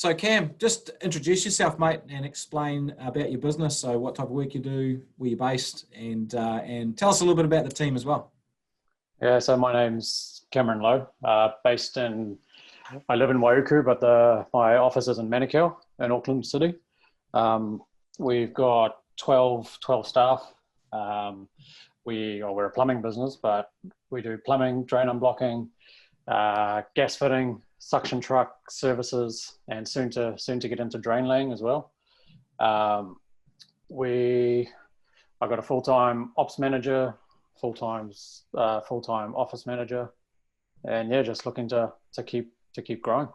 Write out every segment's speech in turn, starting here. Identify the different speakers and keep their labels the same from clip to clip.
Speaker 1: So Cam, just introduce yourself, mate, and explain about your business. So what type of work you do, where you're based, and tell us a little bit about the team as well.
Speaker 2: Yeah, so my name's Cameron Lowe, I live in Waiuku, but my office is in Manukau in Auckland City. We've got 12 staff. We're a plumbing business, but we do plumbing, drain unblocking, gas fitting, suction truck services, and soon to get into drain laying as well. I've got a full-time ops manager, full-time office manager, and yeah, just looking to keep growing.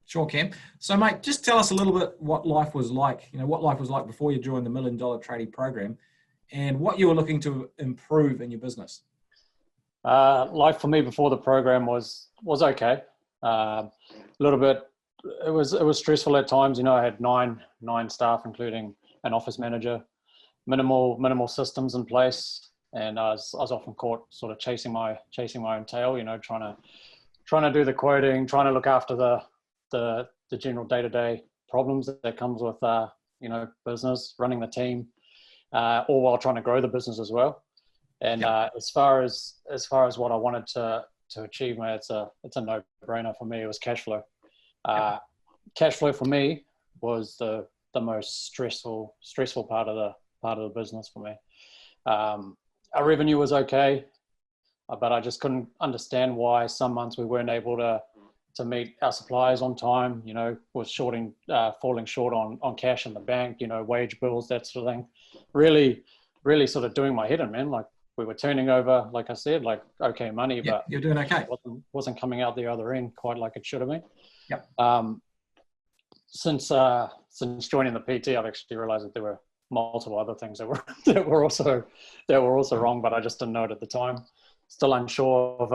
Speaker 1: Sure, Cam. So, mate, just tell us a little bit what life was like. You know, what life was like before you joined the $1 Million Tradie Program, and what you were looking to improve in your business.
Speaker 2: Life for me before the program was okay. A little bit. It was stressful at times. You know, I had nine staff, including an office manager. Minimal systems in place, and I was often caught sort of chasing my own tail. You know, trying to do the quoting, trying to look after the general day-to-day problems that comes with business, running the team, all while trying to grow the business as well. And as far as what I wanted to achieve, mate, it's a no-brainer for me. It was cash flow. Cash flow for me was the most stressful part of the business for me. Our revenue was okay, but I just couldn't understand why some months we weren't able to meet our suppliers on time. You know, was falling short on cash in the bank. You know, wage bills, that sort of thing. Really sort of doing my head in, man. Like, we were turning over, like I said, like okay money, but
Speaker 1: you're doing okay.
Speaker 2: Wasn't coming out the other end quite like it should have been.
Speaker 1: Yep.
Speaker 2: Since joining the PT, I've actually realized that there were multiple other things that were also wrong, but I just didn't know it at the time. Still unsure of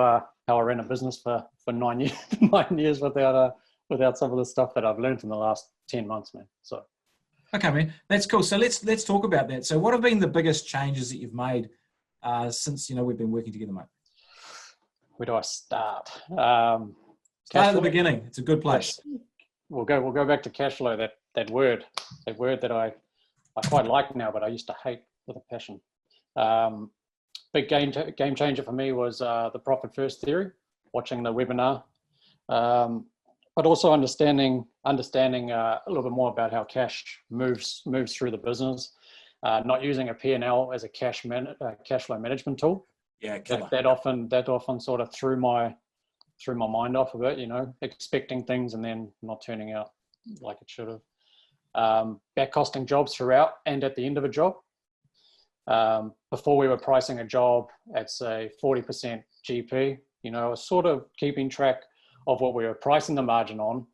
Speaker 2: how I ran a business for 9 years, 9 years without some of the stuff that I've learned in the last 10 months, man. So.
Speaker 1: Okay, man, that's cool. So let's talk about that. So what have been the biggest changes that you've made since we've been working together, mate?
Speaker 2: Where do I start?
Speaker 1: Start at the beginning. It's a good place.
Speaker 2: We'll go back to cash flow. That word that I quite like now, but I used to hate with a passion. Big game changer for me was the profit first theory. Watching the webinar, but also understanding a little bit more about how cash moves through the business. Not using a P&L as a cash flow management tool.
Speaker 1: Yeah,
Speaker 2: that often sort of threw my mind off of it. You know, expecting things and then not turning out like it should have. Back costing jobs throughout and at the end of a job. Before we were pricing a job at say 40% GP. You know, sort of keeping track of what we were pricing the margin on,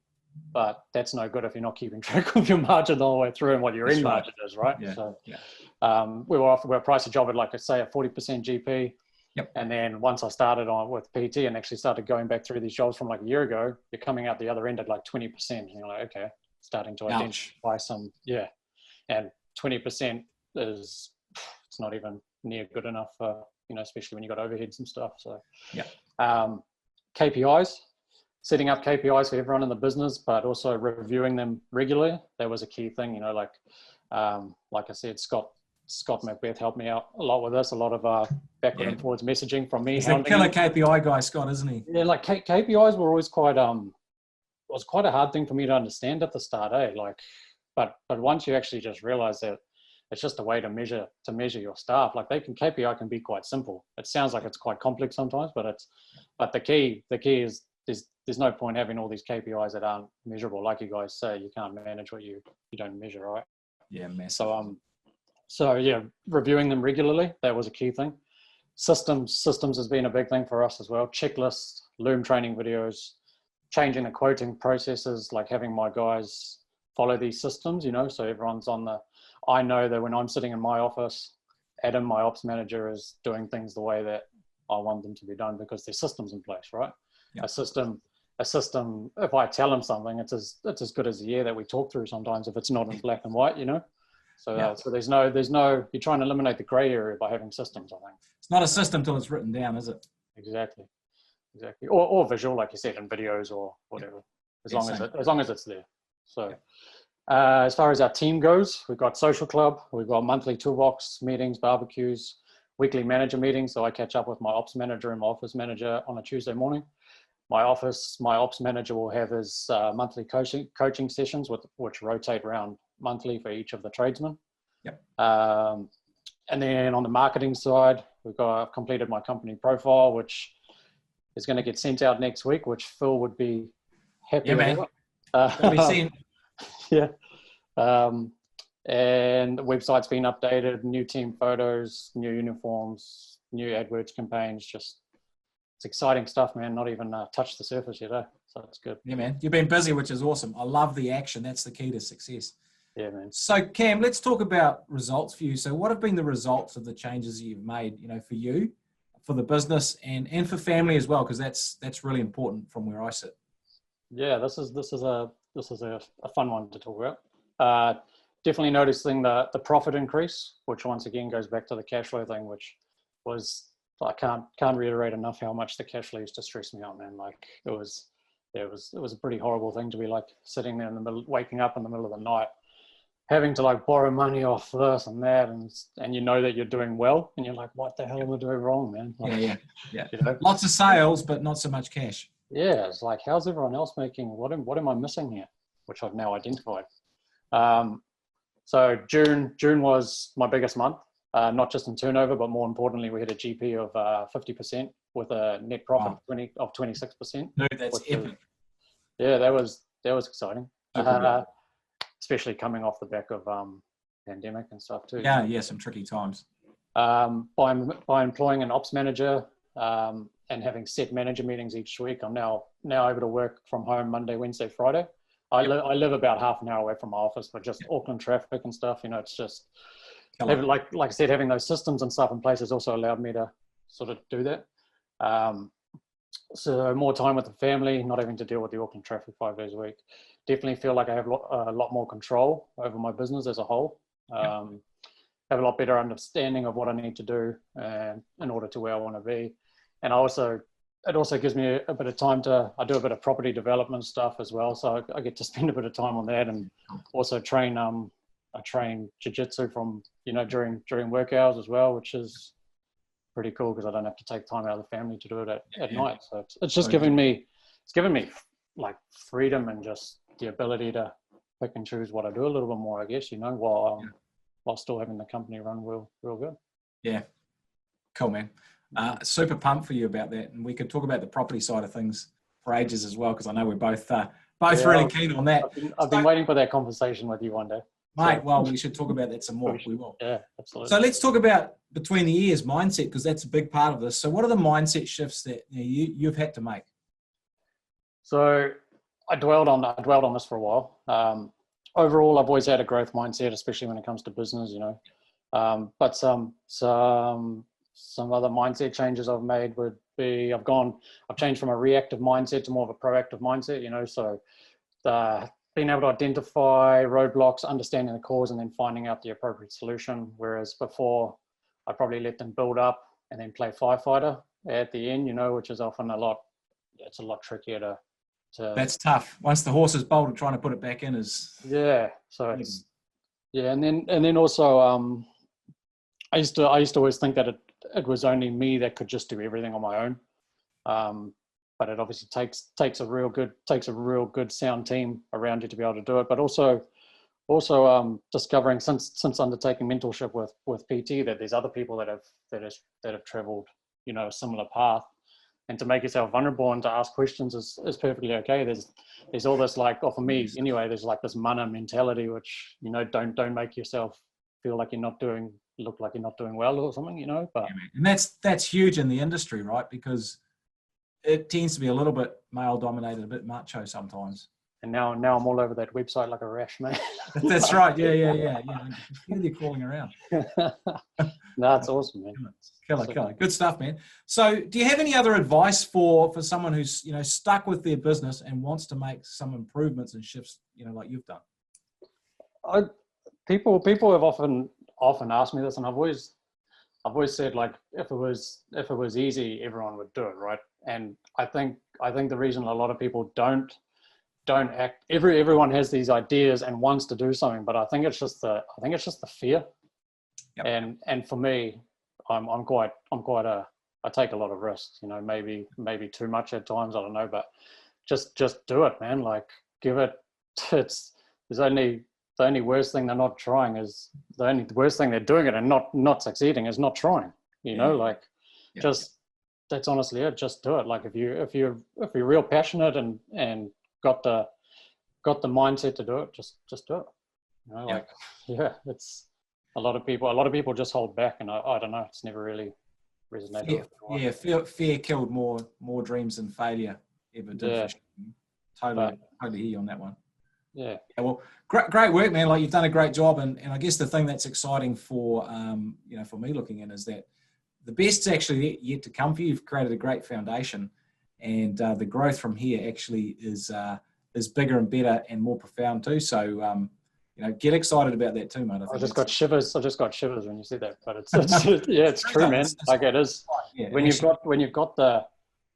Speaker 2: but that's no good if you're not keeping track of your margin all the way through and what your margin is, right?
Speaker 1: Yeah.
Speaker 2: So, we were pricing a job at, like I say, a 40% GP.
Speaker 1: Yep. And
Speaker 2: then once I started on with PT and actually started going back through these jobs from like a year ago, you're coming out the other end at like 20%. And you're like, okay, starting to identify some, and 20% it's not even near good enough for, especially when you got overheads and stuff. So, KPIs, setting up KPIs for everyone in the business, but also reviewing them regularly. That was a key thing, like I said, Scott Macbeth helped me out a lot with this, a lot of backward and forwards messaging from me.
Speaker 1: He's a killer KPI guy, Scott, isn't he?
Speaker 2: Yeah, like KPIs were always quite, was quite a hard thing for me to understand at the start, but once you actually just realize that it's just a way to measure your staff. Like KPI can be quite simple. It sounds like it's quite complex sometimes, but the key is there's no point having all these KPIs that aren't measurable. Like you guys say, you can't manage what you don't measure, right?
Speaker 1: Yeah, massive.
Speaker 2: So reviewing them regularly, that was a key thing. Systems has been a big thing for us as well. Checklists, Loom training videos, changing the quoting processes, like having my guys follow these systems, so everyone's I know that when I'm sitting in my office, Adam, my ops manager, is doing things the way that I want them to be done because there's systems in place, right? Yeah. A system, if I tell them something, it's as good as the air that we talk through sometimes if it's not in black and white, So, so there's no, you're trying to eliminate the gray area by having systems, I think.
Speaker 1: It's not a system till it's written down, is it?
Speaker 2: Exactly. Or visual, like you said, in videos or whatever, as long as it's there. So as far as our team goes, we've got social club, we've got monthly toolbox meetings, barbecues, weekly manager meetings. So I catch up with my ops manager and my office manager on a Tuesday morning. My ops manager will have his monthly coaching sessions, which rotate around monthly for each of the tradesmen.
Speaker 1: Yep.
Speaker 2: And then on the marketing side, I've completed my company profile, which is going to get sent out next week, which Phil would be happy about.
Speaker 1: Gonna be seeing.
Speaker 2: Yeah. And the website's been updated, new team photos, new uniforms, new AdWords campaigns. It's exciting stuff, man. Not even touched the surface yet, so it's good.
Speaker 1: Yeah, man. You've been busy, which is awesome. I love the action. That's the key to success.
Speaker 2: Yeah, man.
Speaker 1: So Cam, let's talk about results for you. So what have been the results of the changes you've made, for you, for the business and for family as well? Because that's really important from where I sit.
Speaker 2: Yeah, this is a fun one to talk about. Definitely noticing the profit increase, which once again goes back to the cash flow thing, which was, I can't reiterate enough how much the cash flow used to stress me out, man. Like it was a pretty horrible thing to be like sitting there in the middle, waking up in the middle of the night, having to like borrow money off this and that, and you know that you're doing well, and you're like, what the hell am I doing wrong, man? Like,
Speaker 1: yeah. Lots of sales, but not so much cash.
Speaker 2: Yeah, it's like, how's everyone else making? What am I missing here? Which I've now identified. So June was my biggest month, not just in turnover, but more importantly, we had a GP of 50% with a net profit of 26%.
Speaker 1: No, that's epic.
Speaker 2: Yeah, that was exciting. Especially coming off the back of pandemic and stuff too.
Speaker 1: Yeah, some tricky times.
Speaker 2: By employing an ops manager and having set manager meetings each week, I'm now able to work from home Monday, Wednesday, Friday. I live about half an hour away from my office, but just Auckland traffic and stuff, it's just like I said, having those systems and stuff in place has also allowed me to sort of do that. So more time with the family, not having to deal with the Auckland traffic 5 days a week. Definitely feel like I have a lot more control over my business as a whole. Have a lot better understanding of what I need to do in order to where I want to be. And it also gives me a bit of time I do a bit of property development stuff as well. So I get to spend a bit of time on that, and also I train jiu-jitsu from, during work hours as well, which is pretty cool because I don't have to take time out of the family to do it at night. So it's just given me like freedom and just the ability to pick and choose what I do a little bit more, I guess, while still having the company run real good.
Speaker 1: Yeah. Cool, man. Super pumped for you about that. And we could talk about the property side of things for ages as well, because I know we're both really keen on that.
Speaker 2: I've been waiting for that conversation with you one day.
Speaker 1: Mate, well, we should talk about that some more. We will.
Speaker 2: Yeah, absolutely.
Speaker 1: So let's talk about between the ears mindset, because that's a big part of this. So what are the mindset shifts that you've had to make? So
Speaker 2: I dwelled on this for a while. Overall, I've always had a growth mindset, especially when it comes to business, but some other mindset changes I've made would be I've changed from a reactive mindset to more of a proactive mindset, so being able to identify roadblocks, understanding the cause, and then finding out the appropriate solution. Whereas before, I probably let them build up and then play firefighter at the end, which is often it's a lot trickier to.
Speaker 1: That's tough. Once the horse is bolted, trying to put it back in is.
Speaker 2: Yeah. So it's, and then also, I used to always think that it was only me that could just do everything on my own. But it obviously takes a real good sound team around you to be able to do it. But also discovering since undertaking mentorship with PT that there's other people that have traveled a similar path, and to make yourself vulnerable and to ask questions is perfectly okay. There's all this, like, for me anyway, there's like this mana mentality, which don't make yourself feel like look like you're not doing well or something, but
Speaker 1: and that's huge in the industry, right? Because it tends to be a little bit male dominated, a bit macho sometimes.
Speaker 2: And now I'm all over that website like a rash, man.
Speaker 1: That's right. Yeah. You're crawling around.
Speaker 2: No, it's awesome, man.
Speaker 1: Killer. Good stuff, man. So do you have any other advice for someone who's, stuck with their business and wants to make some improvements and shifts, like you've done?
Speaker 2: People have often asked me this, and I've always said, like, if it was easy, everyone would do it, right? And I think the reason a lot of people don't don't act. Everyone has these ideas and wants to do something, but I think it's just the fear.
Speaker 1: Yep.
Speaker 2: And for me, I'm quite I take a lot of risks, you know, maybe too much at times, I don't know, but just do it, man. Like, give it. There's only the only worst thing they're not trying is the only worst thing they're doing it and not succeeding is not trying. You know, like just that's honestly it. Just do it. Like if you're real passionate and got the mindset to do it, just do it. You know, like it's a lot of people just hold back, and I don't know. It's never really resonated.
Speaker 1: Fear killed more dreams than failure ever did. Totally hear you on that one.
Speaker 2: Yeah.
Speaker 1: Well, great work, man. Like, you've done a great job, and I guess the thing that's exciting for for me looking in is that the best's actually yet to come for you. You've created a great foundation, and the growth from here actually is bigger and better and more profound too. So get excited about that too, mate.
Speaker 2: I just got shivers when you said that, but it's true, man. Like, it is. Yeah, when you've got the,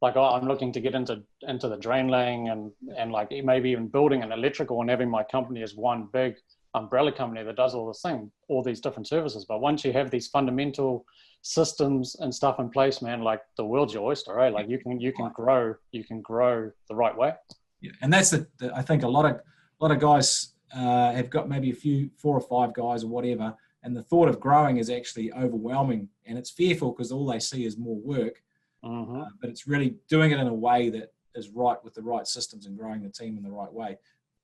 Speaker 2: like, I'm looking to get into the drain laying and like maybe even building an electrical and having my company as one big umbrella company that does all these different services. But once you have these fundamental systems and stuff in place, man, like, the world's your oyster, right? Like, you can grow the right way.
Speaker 1: Yeah, and that's I think a lot of guys have got maybe 4 or 5 guys or whatever, and the thought of growing is actually overwhelming, and it's fearful because all they see is more work. But it's really doing it in a way that is right, with the right systems and growing the team in the right way.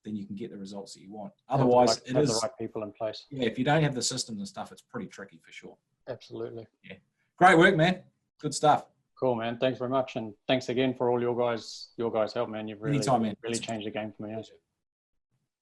Speaker 1: Then you can get the results that you want. Otherwise,
Speaker 2: have the right people in place.
Speaker 1: Yeah, if you don't have the systems and stuff, it's pretty tricky for sure.
Speaker 2: Absolutely.
Speaker 1: Yeah. Great work, man. Good stuff.
Speaker 2: Cool, man. Thanks very much, and thanks again for all your guys' help, man. You've really changed the game for me.